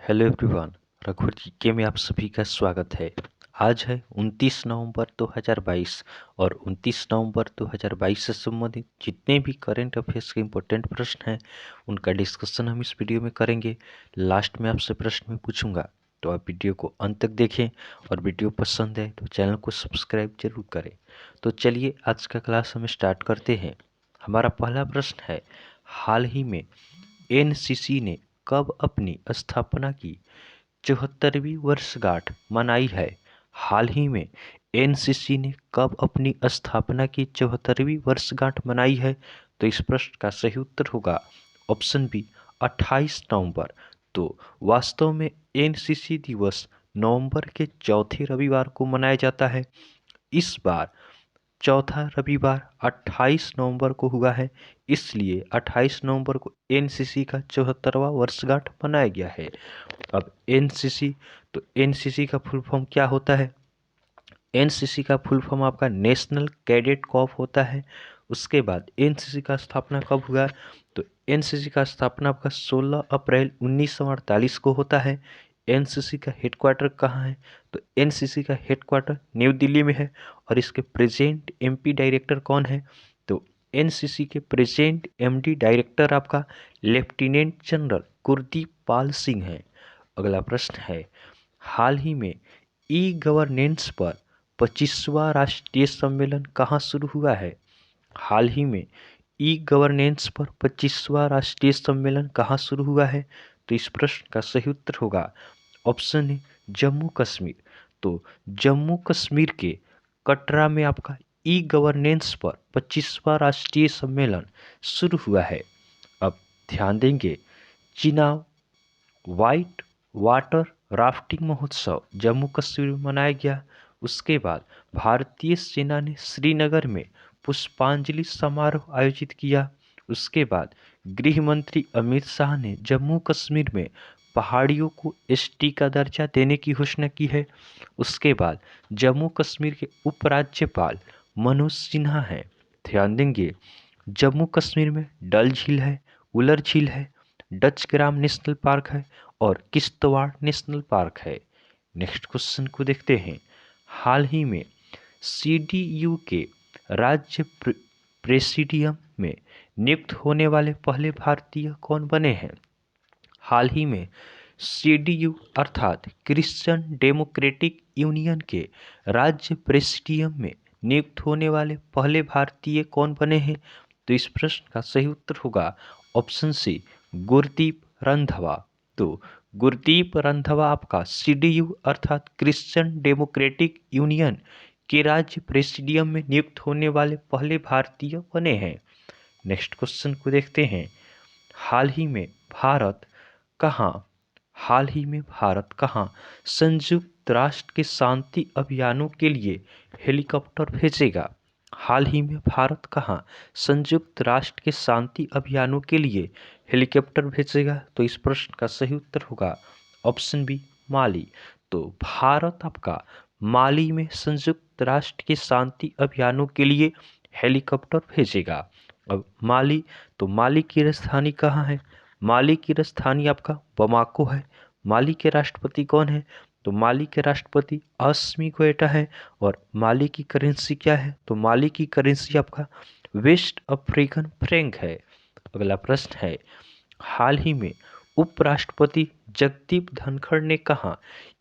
Hello everyone. रघुवर GK में आप सभी का स्वागत है। आज है 29 नवंबर 2022 और 29 नवंबर 2022 से संबंधित जितने भी करंट अफेयर्स के इम्पोर्टेंट प्रश्न हैं उनका डिस्कशन हम इस वीडियो में करेंगे। लास्ट में आपसे प्रश्न में पूछूंगा, तो आप वीडियो को अंत तक देखें और वीडियो पसंद है तो चैनल को सब्सक्राइब जरूर करें। तो चलिए आज का क्लास हम स्टार्ट करते हैं। हमारा पहला प्रश्न है, हाल ही में एनसीसी ने कब अपनी स्थापना की 74वीं वर्षगांठ मनाई है? हाल ही में एनसीसी ने कब अपनी स्थापना की 74वीं वर्षगांठ मनाई है? तो इस प्रश्न का सही उत्तर होगा ऑप्शन बी 28 नवंबर। तो वास्तव में एनसीसी दिवस नवंबर के चौथे रविवार को मनाया जाता है। इस बार चौथा रविवार 28 नवंबर को हुआ है, इसलिए 28 नवंबर को एनसीसी का 74वां वर्षगांठ मनाया गया है। अब एनसीसी, तो एनसीसी का फुल फॉर्म क्या होता है? एनसीसी का फुल फॉर्म आपका नेशनल कैडेट कॉर्प होता है। उसके बाद एनसीसी का स्थापना कब हुआ? तो एनसीसी का स्थापना आपका 16 अप्रैल 1948 को होता है। एनसीसी का हेडक्वार्टर कहाँ है? तो एनसीसी का हेडक्वार्टर न्यू दिल्ली में है। और इसके प्रेजेंट एमपी डायरेक्टर कौन है? तो एनसीसी के प्रेजेंट एमडी डायरेक्टर आपका लेफ्टिनेंट जनरल गुरदीप पाल सिंह है। अगला प्रश्न है, हाल ही में ई गवर्नेंस पर 25वां राष्ट्रीय सम्मेलन कहाँ शुरू हुआ है? हाल ही में ई गवर्नेंस पर 25वां राष्ट्रीय सम्मेलन कहाँ शुरू हुआ है? तो इस प्रश्न का सही उत्तर होगा ऑप्शन ए जम्मू कश्मीर। तो जम्मू कश्मीर के कटरा में आपका ई गवर्नेंस पर 25वां राष्ट्रीय सम्मेलन शुरू हुआ है। अब ध्यान देंगे, चिनाब वाइट वाटर राफ्टिंग महोत्सव जम्मू कश्मीर में मनाया गया। उसके बाद भारतीय सेना ने श्रीनगर में पुष्पांजलि समारोह आयोजित किया। उसके बाद गृह मंत्री अमित शाह ने जम्मू कश्मीर में पहाड़ियों को एसटी का दर्जा देने की घोषणा की है। उसके बाद जम्मू कश्मीर के उपराज्यपाल मनोज सिन्हा हैं। ध्यान देंगे, जम्मू कश्मीर में डल झील है, उलर झील है, डच ग्राम नेशनल पार्क है और किश्तवाड़ नेशनल पार्क है। नेक्स्ट क्वेश्चन को देखते हैं, हाल ही में सीडीयू के राज्य प्रेसिडियम में नियुक्त होने वाले पहले भारतीय कौन बने हैं? हाल ही में सीडीयू अर्थात क्रिश्चियन डेमोक्रेटिक यूनियन के राज्य प्रेसिडियम में नियुक्त होने वाले पहले भारतीय कौन बने हैं? तो इस प्रश्न का सही उत्तर होगा ऑप्शन सी गुरदीप रंधावा। तो गुरदीप रंधावा आपका सीडीयू अर्थात क्रिश्चियन डेमोक्रेटिक यूनियन के राज्य प्रेसिडियम में नियुक्त होने वाले पहले भारतीय बने हैं। नेक्स्ट क्वेश्चन को देखते हैं, हाल ही में भारत कहाँ हाल ही में भारत कहाँ संयुक्त राष्ट्र के शांति अभियानों के लिए हेलीकॉप्टर भेजेगा? हाल ही में भारत कहाँ संयुक्त राष्ट्र के शांति अभियानों के लिए हेलीकॉप्टर भेजेगा? तो इस प्रश्न का सही उत्तर होगा ऑप्शन बी माली। तो भारत आपका माली में संयुक्त राष्ट्र के शांति अभियानों के लिए हेलीकॉप्टर भेजेगा। अब माली, तो माली की राजधानी कहाँ है? माली की राजधानी आपका बमाको है। माली के राष्ट्रपति कौन है? तो माली के राष्ट्रपति अस्मी गोएटा है। और माली की करेंसी क्या है? तो माली की करेंसी आपका वेस्ट अफ्रीकन फ्रैंक है। अगला प्रश्न है, हाल ही में उपराष्ट्रपति जगदीप धनखड़ ने कहा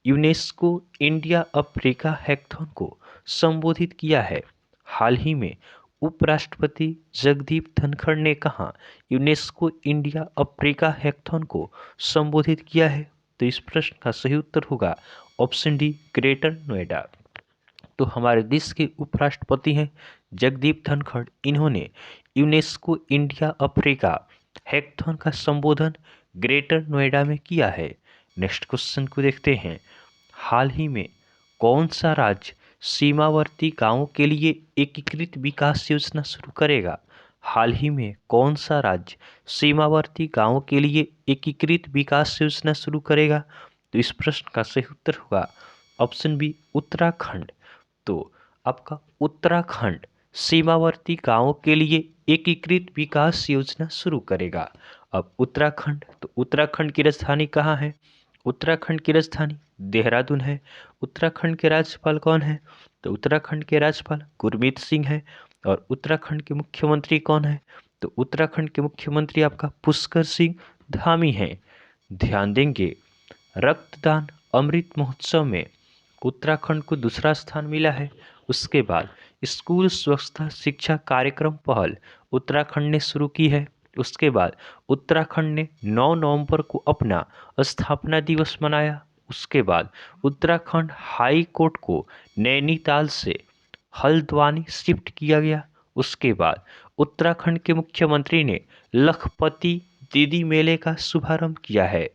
यूनेस्को इंडिया अफ्रीका हैकाथॉन को संबोधित किया है? हाल ही में उपराष्ट्रपति जगदीप धनखड़ ने कहा यूनेस्को इंडिया अफ्रीका हैकाथॉन को संबोधित किया है? तो इस प्रश्न का सही उत्तर होगा ऑप्शन डी ग्रेटर नोएडा। तो हमारे देश के उपराष्ट्रपति हैं जगदीप धनखड़। इन्होंने यूनेस्को इंडिया अफ्रीका हैकाथॉन का संबोधन ग्रेटर नोएडा में किया है। नेक्स्ट क्वेश्चन को देखते हैं, हाल ही में कौन सा राज्य सीमावर्ती गांवों के लिए एकीकृत विकास योजना शुरू करेगा? हाल ही में कौन सा राज्य सीमावर्ती गांवों के लिए एकीकृत विकास योजना शुरू करेगा? तो इस प्रश्न का सही उत्तर होगा ऑप्शन बी उत्तराखंड। तो आपका उत्तराखंड सीमावर्ती गांवों के लिए एकीकृत विकास योजना शुरू करेगा। अब उत्तराखंड, तो उत्तराखंड की राजधानी कहाँ है? उत्तराखंड की राजधानी देहरादून है। उत्तराखंड के राज्यपाल कौन है? तो उत्तराखंड के राज्यपाल गुरमीत सिंह है। और उत्तराखंड के मुख्यमंत्री कौन है? तो उत्तराखंड के मुख्यमंत्री आपका पुष्कर सिंह धामी है। ध्यान देंगे, रक्तदान अमृत महोत्सव में उत्तराखंड को दूसरा स्थान मिला है। उसके बाद स्कूल स्वच्छता शिक्षा कार्यक्रम पहल उत्तराखंड ने शुरू की है। उसके बाद उत्तराखंड ने 9 नवंबर को अपना स्थापना दिवस मनाया। उसके बाद उत्तराखंड हाई कोर्ट को नैनीताल से हल्द्वानी शिफ्ट किया गया। उसके बाद उत्तराखंड के मुख्यमंत्री ने लखपति दीदी मेले का शुभारंभ किया है।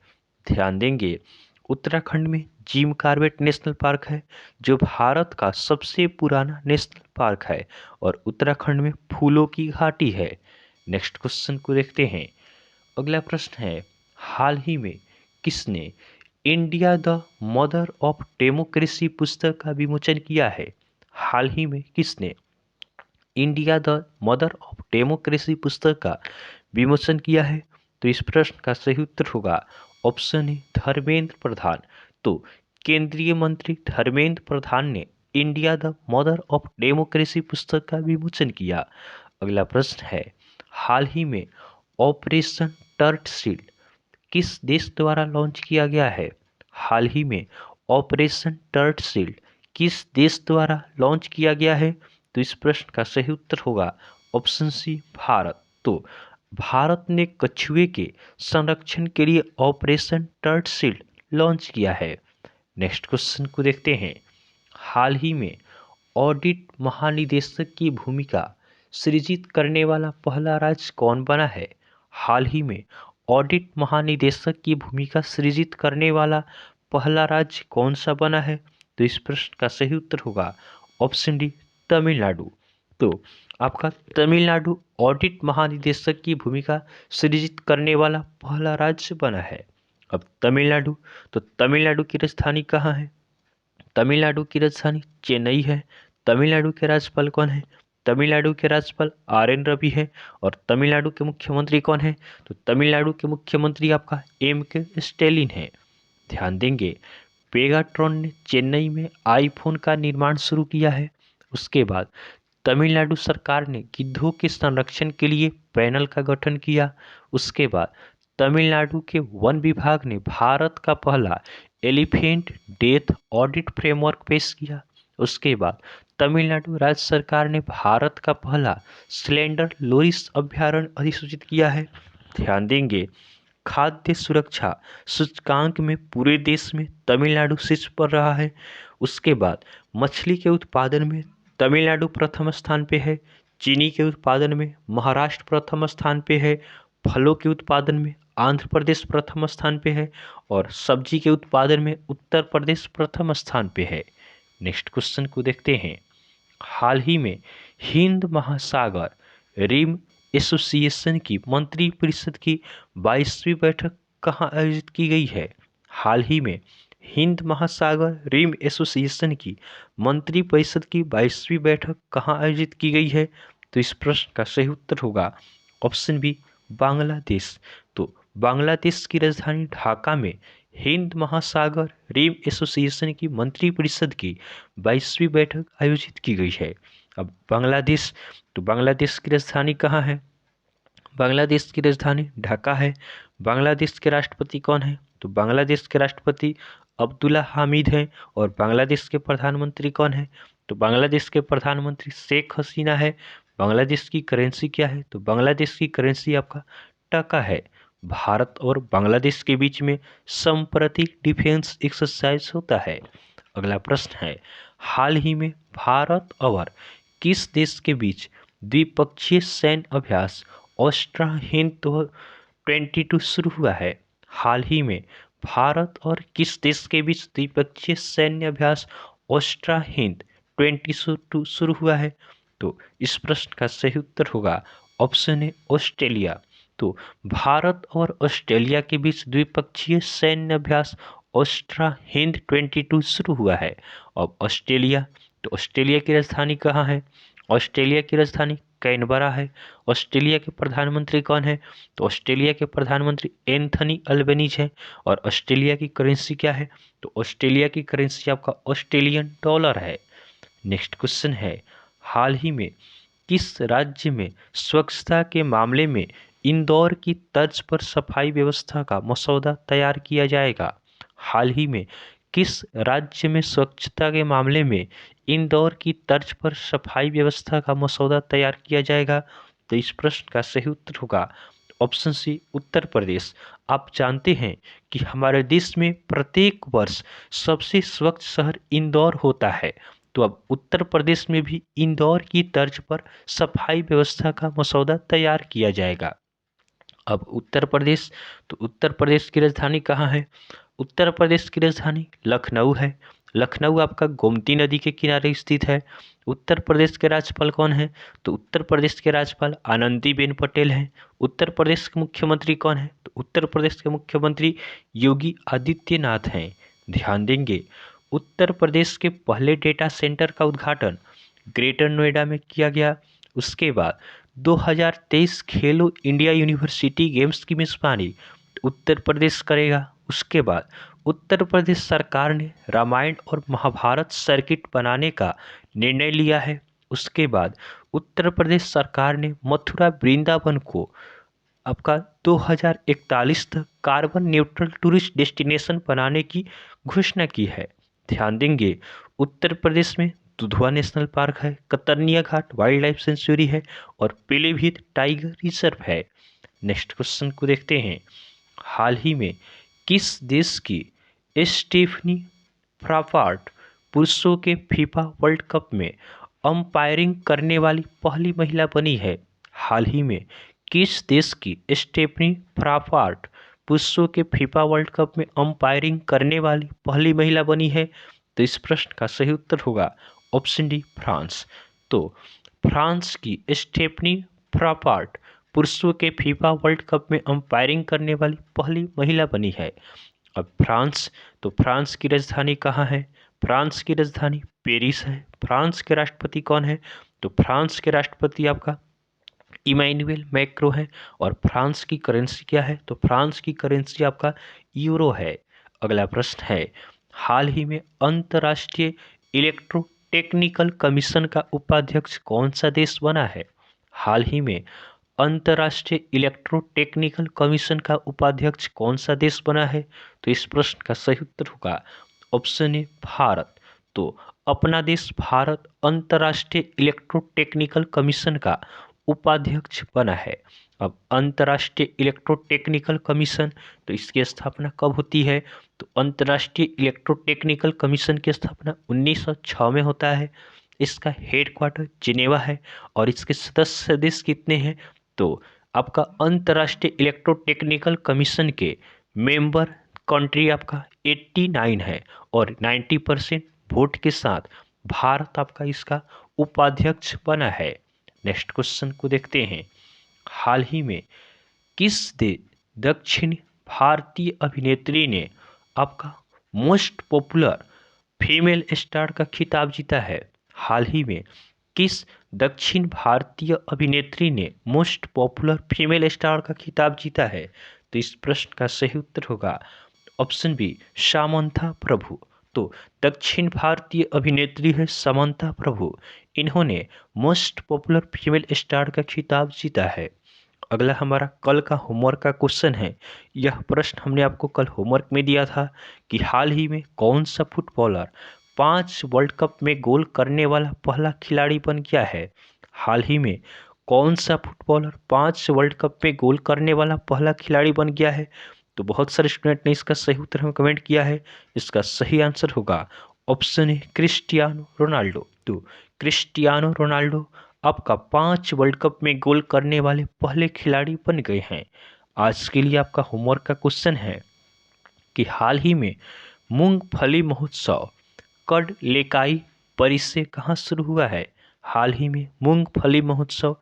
ध्यान देंगे, उत्तराखंड में जिम कॉर्बेट नेशनल पार्क है जो भारत का सबसे पुराना नेशनल पार्क है। और उत्तराखंड में फूलों की घाटी है। नेक्स्ट क्वेश्चन को देखते हैं। अगला प्रश्न है, हाल ही में किसने India the mother of democracy पुस्तक का विमोचन किया है? हाल ही में किसने India the mother of democracy पुस्तक का विमोचन किया है? तो इस प्रश्न का सही उत्तर होगा ऑप्शन ए धर्मेंद्र प्रधान। तो केंद्रीय मंत्री धर्मेंद्र प्रधान ने India the mother of democracy पुस्तक का विमोचन किया। अगला प्रश्न है, हाल ही में ऑपरेशन टर्ट शील्ड किस देश द्वारा लॉन्च किया गया है? हाल ही में ऑपरेशन टर्ट शील्ड किस देश द्वारा लॉन्च किया गया है? तो इस प्रश्न का सही उत्तर होगा ऑप्शन सी भारत। तो भारत ने कछुए के संरक्षण के लिए ऑपरेशन टर्ट शील्ड लॉन्च किया है। नेक्स्ट क्वेश्चन को देखते हैं। हाल ही में ऑडिट महानिदेशक की भूमिका सृजित करने वाला पहला राज्य कौन बना है? हाल ही में ऑडिट महानिदेशक की भूमिका सृजित करने वाला पहला राज्य कौन सा बना है? तो इस प्रश्न का सही उत्तर होगा ऑप्शन डी तमिलनाडु। तो आपका तमिलनाडु ऑडिट महानिदेशक की भूमिका सृजित करने वाला पहला राज्य बना है। अब तमिलनाडु, तो तमिलनाडु की राजधानी कहाँ है? तमिलनाडु की राजधानी चेन्नई है। तमिलनाडु के राज्यपाल कौन है? तमिलनाडु के राज्यपाल आर.एन. रवि है। और तमिलनाडु के मुख्यमंत्री कौन है? तो तमिलनाडु के मुख्यमंत्री आपका M.K. स्टैलिन है। ध्यान देंगे, पेगाट्रॉन ने चेन्नई में आईफोन का निर्माण शुरू किया है। उसके बाद तमिलनाडु सरकार ने गिद्धों के संरक्षण के लिए पैनल का गठन किया। उसके बाद तमिलनाडु के वन विभाग ने भारत का पहला एलिफेंट डेथ ऑडिट फ्रेमवर्क पेश किया। उसके बाद तमिलनाडु राज्य सरकार ने भारत का पहला स्लेंडर लोरिस अभ्यारण्य अधिसूचित किया है। ध्यान देंगे, खाद्य सुरक्षा सूचकांक में पूरे देश में तमिलनाडु शीर्ष पर रहा है। उसके बाद मछली के उत्पादन में तमिलनाडु प्रथम स्थान पे है। चीनी के उत्पादन में महाराष्ट्र प्रथम स्थान पे है। फलों के उत्पादन में आंध्र प्रदेश प्रथम स्थान पे है। और सब्जी के उत्पादन में उत्तर प्रदेश प्रथम स्थान पे है। नेक्स्ट क्वेश्चन को देखते हैं। हाल ही में हिंद महासागर रिम एसोसिएशन की मंत्रिपरिषद की 22वीं बैठक कहाँ आयोजित की गई है? हाल ही में हिंद महासागर रिम एसोसिएशन की मंत्रिपरिषद की 22वीं बैठक कहाँ आयोजित की गई है? तो इस प्रश्न का सही उत्तर होगा ऑप्शन बी बांग्लादेश। तो बांग्लादेश की राजधानी ढाका में हिंद महासागर रिम एसोसिएशन की मंत्रिपरिषद की 22वीं बैठक आयोजित की गई है। अब बांग्लादेश, तो बांग्लादेश की राजधानी कहाँ है? बांग्लादेश की राजधानी ढाका है। बांग्लादेश के राष्ट्रपति कौन है? तो बांग्लादेश के राष्ट्रपति अब्दुल्ला हामिद हैं। और बांग्लादेश के प्रधानमंत्री कौन है? तो बांग्लादेश के प्रधानमंत्री शेख हसीना है। बांग्लादेश की करेंसी क्या है? तो बांग्लादेश की करेंसी आपका टका है। भारत और बांग्लादेश के बीच में संप्रति डिफेंस एक्सरसाइज होता है। अगला प्रश्न है, हाल ही में भारत और किस देश के बीच द्विपक्षीय सैन्य अभ्यास ऑस्ट्रा हिंद 22 शुरू हुआ है? हाल ही में भारत और किस देश के बीच द्विपक्षीय सैन्य अभ्यास ऑस्ट्रा हिंद 22 शुरू हुआ है? तो इस प्रश्न का सही उत्तर होगा ऑप्शन ए ऑस्ट्रेलिया। तो भारत और ऑस्ट्रेलिया के बीच द्विपक्षीय सैन्य अभ्यास ऑस्ट्रा हिंद 22 शुरू हुआ है। अब ऑस्ट्रेलिया, तो ऑस्ट्रेलिया की राजधानी कहाँ है? ऑस्ट्रेलिया की राजधानी कैनबरा है। ऑस्ट्रेलिया के प्रधानमंत्री कौन है? तो ऑस्ट्रेलिया के प्रधानमंत्री एंथनी अल्बनीज है। और ऑस्ट्रेलिया की करेंसी क्या है? तो ऑस्ट्रेलिया की करेंसी आपका ऑस्ट्रेलियन डॉलर है। नेक्स्ट क्वेश्चन है, हाल ही में किस राज्य में स्वच्छता के मामले में इंदौर की तर्ज पर सफाई व्यवस्था का मसौदा तैयार किया जाएगा? हाल ही में किस राज्य में स्वच्छता के मामले में इंदौर की तर्ज पर सफाई व्यवस्था का मसौदा तैयार किया जाएगा? तो इस प्रश्न का सही उत्तर होगा ऑप्शन सी, उत्तर प्रदेश। आप जानते हैं कि हमारे देश में प्रत्येक वर्ष सबसे स्वच्छ शहर इंदौर होता है, तो अब उत्तर प्रदेश में भी इंदौर की तर्ज पर सफाई व्यवस्था का मसौदा तैयार किया जाएगा। अब उत्तर प्रदेश, तो उत्तर प्रदेश की राजधानी कहाँ है? उत्तर प्रदेश की राजधानी लखनऊ है। लखनऊ आपका गोमती नदी के किनारे स्थित है। उत्तर प्रदेश के राज्यपाल कौन है? तो उत्तर प्रदेश के राज्यपाल आनंदीबेन पटेल हैं। उत्तर प्रदेश के मुख्यमंत्री कौन है? तो उत्तर प्रदेश के मुख्यमंत्री योगी आदित्यनाथ हैं। ध्यान देंगे, उत्तर प्रदेश के पहले डेटा सेंटर का उद्घाटन ग्रेटर नोएडा में किया गया। उसके बाद 2023 खेलो इंडिया यूनिवर्सिटी गेम्स की मेजबानी उत्तर प्रदेश करेगा। उसके बाद उत्तर प्रदेश सरकार ने रामायण और महाभारत सर्किट बनाने का निर्णय लिया है। उसके बाद उत्तर प्रदेश सरकार ने मथुरा वृंदावन को आपका 2041 तक कार्बन न्यूट्रल टूरिस्ट डेस्टिनेशन बनाने की घोषणा की है। ध्यान देंगे, उत्तर प्रदेश में दुधवा नेशनल पार्क है, कतर्निया घाट वाइल्ड लाइफ सेंचुरी है और पीलीभीत टाइगर रिजर्व है। नेक्स्ट क्वेश्चन को देखते हैं, हाल ही में किस देश की स्टीफनी फ्राफार्ट पुरुषों के फीफा वर्ल्ड कप में अंपायरिंग करने वाली पहली महिला बनी है? हाल ही में किस देश की स्टेफनी फ्राफार्ट पुरुषों के फीफा वर्ल्ड कप में अंपायरिंग करने वाली पहली महिला बनी है? तो इस प्रश्न का सही उत्तर होगा ऑप्शन डी, फ्रांस। तो फ्रांस की स्टेफनी फ्राफार्ट पुरुषों के फीफा वर्ल्ड कप में अंपायरिंग करने वाली पहली महिला बनी है। अब फ्रांस, तो फ्रांस की राजधानी कहाँ है? फ्रांस की राजधानी पेरिस है। फ्रांस के राष्ट्रपति कौन है? तो फ्रांस के राष्ट्रपति आपका इमैनुअल मैक्रो है। और फ्रांस की करेंसी क्या है? तो फ्रांस की करेंसी आपका यूरो है। अगला प्रश्न है, हाल ही में अंतर्राष्ट्रीय इलेक्ट्रोटेक्निकल कमीशन का उपाध्यक्ष कौन सा देश बना है? हाल ही में अंतर्राष्ट्रीय इलेक्ट्रोटेक्निकल कमीशन का उपाध्यक्ष कौन सा देश बना है? तो इस प्रश्न का सही उत्तर होगा ऑप्शन ए, भारत। तो अपना देश भारत अंतर्राष्ट्रीय इलेक्ट्रोटेक्निकल कमीशन का उपाध्यक्ष बना है। अब अंतर्राष्ट्रीय इलेक्ट्रोटेक्निकल कमीशन, तो इसकी स्थापना कब होती है? तो अंतर्राष्ट्रीय इलेक्ट्रोटेक्निकल कमीशन की स्थापना 1906 में होता है। इसका हेडक्वार्टर जिनेवा है। और इसके सदस्य देश कितने हैं? तो आपका अंतर्राष्ट्रीय इलेक्ट्रोटेक्निकल कमीशन के मेंबर कंट्री आपका 89 है। और 90% वोट के साथ भारत आपका इसका उपाध्यक्ष बना है। नेक्स्ट क्वेश्चन को देखते हैं, हाल ही में किस दक्षिण भारतीय अभिनेत्री ने आपका मोस्ट पॉपुलर फीमेल स्टार का खिताब जीता है? हाल ही में किस दक्षिण भारतीय अभिनेत्री ने मोस्ट पॉपुलर फीमेल स्टार का खिताब जीता है? तो इस प्रश्न का सही उत्तर होगा ऑप्शन बी, सामंथा प्रभु। तो दक्षिण भारतीय अभिनेत्री है सामंथा प्रभु। इन्होंने मोस्ट पॉपुलर फीमेल स्टार का खिताब जीता है। अगला हमारा कल का होमवर्क का क्वेश्चन है। यह प्रश्न हमने आपको कल होमवर्क में दिया था कि हाल ही में कौन सा फुटबॉलर 5 वर्ल्ड कप में गोल करने वाला पहला खिलाड़ी बन गया है? हाल ही में कौन सा फुटबॉलर 5 वर्ल्ड कप में गोल करने वाला पहला खिलाड़ी बन गया है? तो बहुत सारे स्टूडेंट ने इसका सही उत्तर हमें कमेंट किया है। इसका सही आंसर होगा ऑप्शन ए, क्रिस्टियानो रोनाल्डो। तो क्रिस्टियानो रोनाल्डो आपका 5 वर्ल्ड कप में गोल करने वाले पहले खिलाड़ी बन गए हैं। आज के लिए आपका होमवर्क का क्वेश्चन है कि हाल ही में मूंगफली महोत्सव कडलेकाई परिसर कहाँ शुरू हुआ है? हाल ही में मूंगफली महोत्सव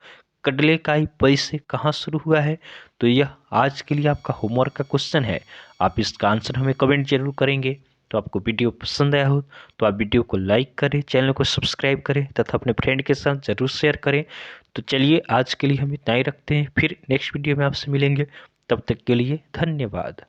कडलेकाई परिसर कहाँ शुरू हुआ है? तो यह आज के लिए आपका होमवर्क का क्वेश्चन है। आप इसका आंसर हमें कमेंट जरूर करेंगे। तो आपको वीडियो पसंद आया हो तो आप वीडियो को लाइक करें, चैनल को सब्सक्राइब करें तथा अपने फ्रेंड के साथ जरूर शेयर करें। तो चलिए आज के लिए हम इतना ही रखते हैं, फिर नेक्स्ट वीडियो में आपसे मिलेंगे। तब तक के लिए धन्यवाद।